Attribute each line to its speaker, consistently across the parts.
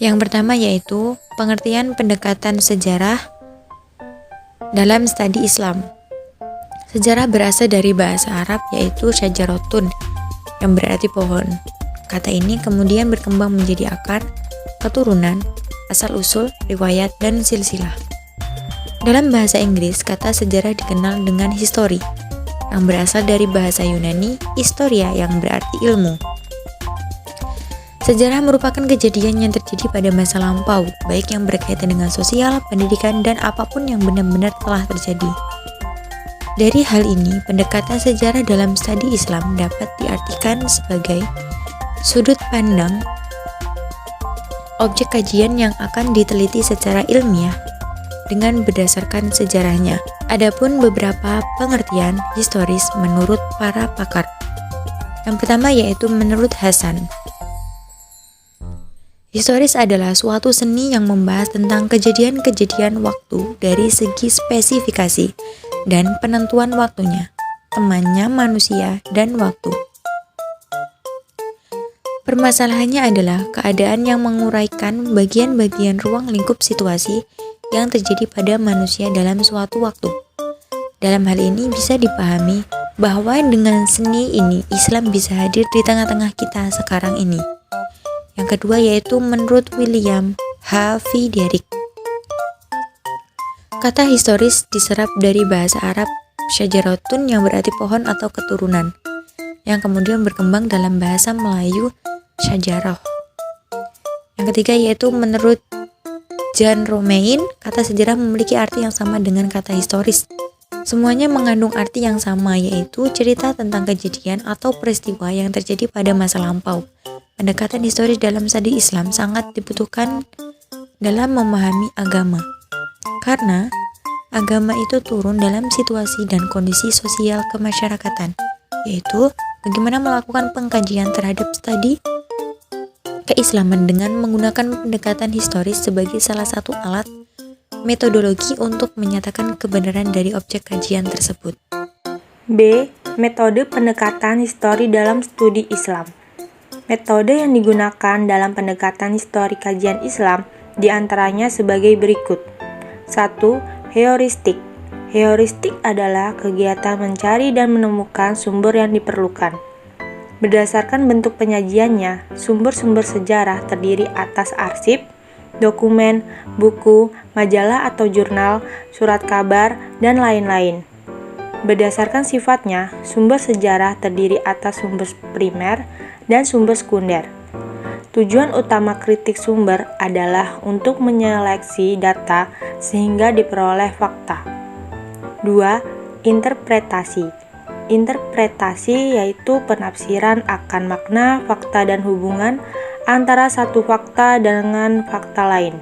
Speaker 1: Yang pertama yaitu pengertian pendekatan sejarah dalam studi Islam. Sejarah berasal dari bahasa Arab yaitu syajarotun, yang berarti pohon. Kata ini kemudian berkembang menjadi akar, keturunan, asal-usul, riwayat, dan silsilah. Dalam bahasa Inggris, kata sejarah dikenal dengan history, yang berasal dari bahasa Yunani, historia, yang berarti ilmu. Sejarah merupakan kejadian yang terjadi pada masa lampau, baik yang berkaitan dengan sosial, pendidikan, dan apapun yang benar-benar telah terjadi. Dari hal ini, pendekatan sejarah dalam studi Islam dapat diartikan sebagai sudut pandang objek kajian yang akan diteliti secara ilmiah dengan berdasarkan sejarahnya. Adapun beberapa pengertian historis menurut para pakar. Yang pertama yaitu menurut Hasan. Historis adalah suatu seni yang membahas tentang kejadian-kejadian waktu dari segi spesifikasi dan penentuan waktunya, temannya manusia dan waktu. Permasalahannya adalah keadaan yang menguraikan bagian-bagian ruang lingkup situasi yang terjadi pada manusia dalam suatu waktu. Dalam hal ini bisa dipahami bahwa dengan seni ini Islam bisa hadir di tengah-tengah kita sekarang ini. Yang kedua yaitu menurut William H. V. Derrick. Kata historis diserap dari bahasa Arab syajarotun yang berarti pohon atau keturunan, yang kemudian berkembang dalam bahasa Melayu syajarah. Yang ketiga yaitu menurut Jan Romein, kata sejarah memiliki arti yang sama dengan kata historis. Semuanya mengandung arti yang sama, yaitu cerita tentang kejadian atau peristiwa yang terjadi pada masa lampau. Pendekatan historis dalam studi Islam sangat dibutuhkan dalam memahami agama, karena agama itu turun dalam situasi dan kondisi sosial kemasyarakatan, yaitu bagaimana melakukan pengkajian terhadap studi keislaman dengan menggunakan pendekatan historis sebagai salah satu alat metodologi untuk menyatakan kebenaran dari objek kajian tersebut.
Speaker 2: B. Metode pendekatan histori dalam studi Islam. Metode yang digunakan dalam pendekatan histori kajian Islam diantaranya sebagai berikut. 1. Heuristik. Heuristik adalah kegiatan mencari dan menemukan sumber yang diperlukan. Berdasarkan bentuk penyajiannya, sumber-sumber sejarah terdiri atas arsip, dokumen, buku, majalah atau jurnal, surat kabar, dan lain-lain. Berdasarkan sifatnya, sumber sejarah terdiri atas sumber primer dan sumber sekunder. Tujuan utama kritik sumber adalah untuk menyeleksi data sehingga diperoleh fakta. 2. Interpretasi. Interpretasi yaitu penafsiran akan makna, fakta, dan hubungan antara satu fakta dengan fakta lain.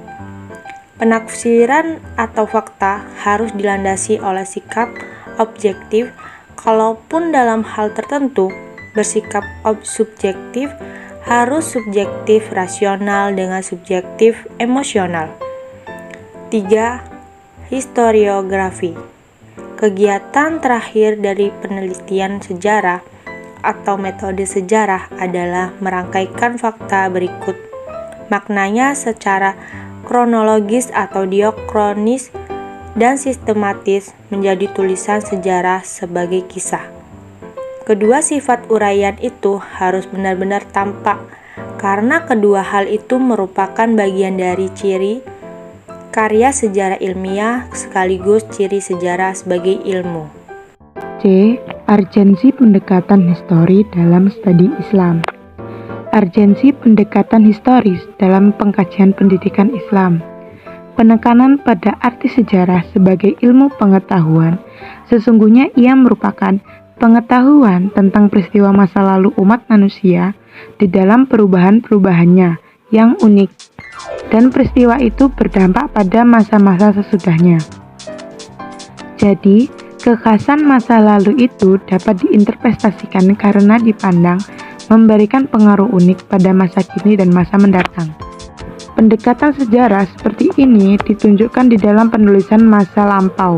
Speaker 2: Penafsiran atau fakta harus dilandasi oleh sikap objektif, kalaupun dalam hal tertentu bersikap subjektif, harus subjektif rasional dengan subjektif emosional. 3. Historiografi. Kegiatan terakhir dari penelitian sejarah atau metode sejarah adalah merangkaikan fakta berikut. Maknanya secara kronologis atau diakronis dan sistematis menjadi tulisan sejarah sebagai kisah. Kedua sifat uraian itu harus benar-benar tampak, karena kedua hal itu merupakan bagian dari ciri karya sejarah ilmiah sekaligus ciri sejarah sebagai ilmu.
Speaker 3: C. Urgensi pendekatan histori dalam studi Islam. Urgensi pendekatan historis dalam pengkajian pendidikan Islam. Penekanan pada arti sejarah sebagai ilmu pengetahuan. Sesungguhnya ia merupakan pengetahuan tentang peristiwa masa lalu umat manusia di dalam perubahan-perubahannya yang unik, dan peristiwa itu berdampak pada masa-masa sesudahnya. Jadi, kekhasan masa lalu itu dapat diinterpretasikan karena dipandang memberikan pengaruh unik pada masa kini dan masa mendatang. Pendekatan sejarah seperti ini ditunjukkan di dalam penulisan masa lampau.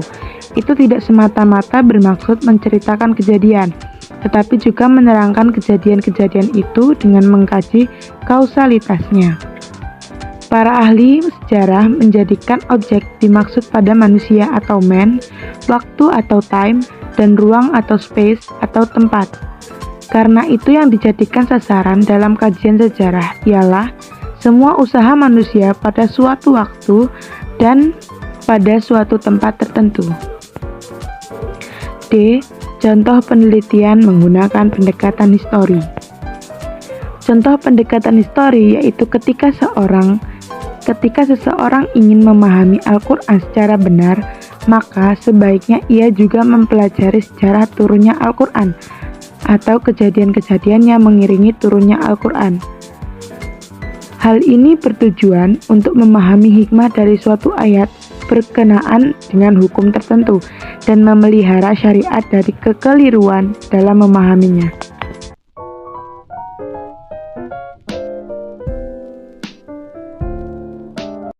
Speaker 3: Itu tidak semata-mata bermaksud menceritakan kejadian, tetapi juga menerangkan kejadian-kejadian itu dengan mengkaji kausalitasnya. Para ahli sejarah menjadikan objek dimaksud pada manusia atau man, waktu atau time, dan ruang atau space atau tempat. Karena itu yang dijadikan sasaran dalam kajian sejarah ialah semua usaha manusia pada suatu waktu dan pada suatu tempat tertentu. D. Contoh penelitian menggunakan pendekatan histori. Contoh pendekatan histori yaitu ketika seseorang ingin memahami Al-Quran secara benar, maka sebaiknya ia juga mempelajari sejarah turunnya Al-Quran atau kejadian-kejadian yang mengiringi turunnya Al-Quran. Hal ini bertujuan untuk memahami hikmah dari suatu ayat berkenaan dengan hukum tertentu dan memelihara syariat dari kekeliruan dalam memahaminya.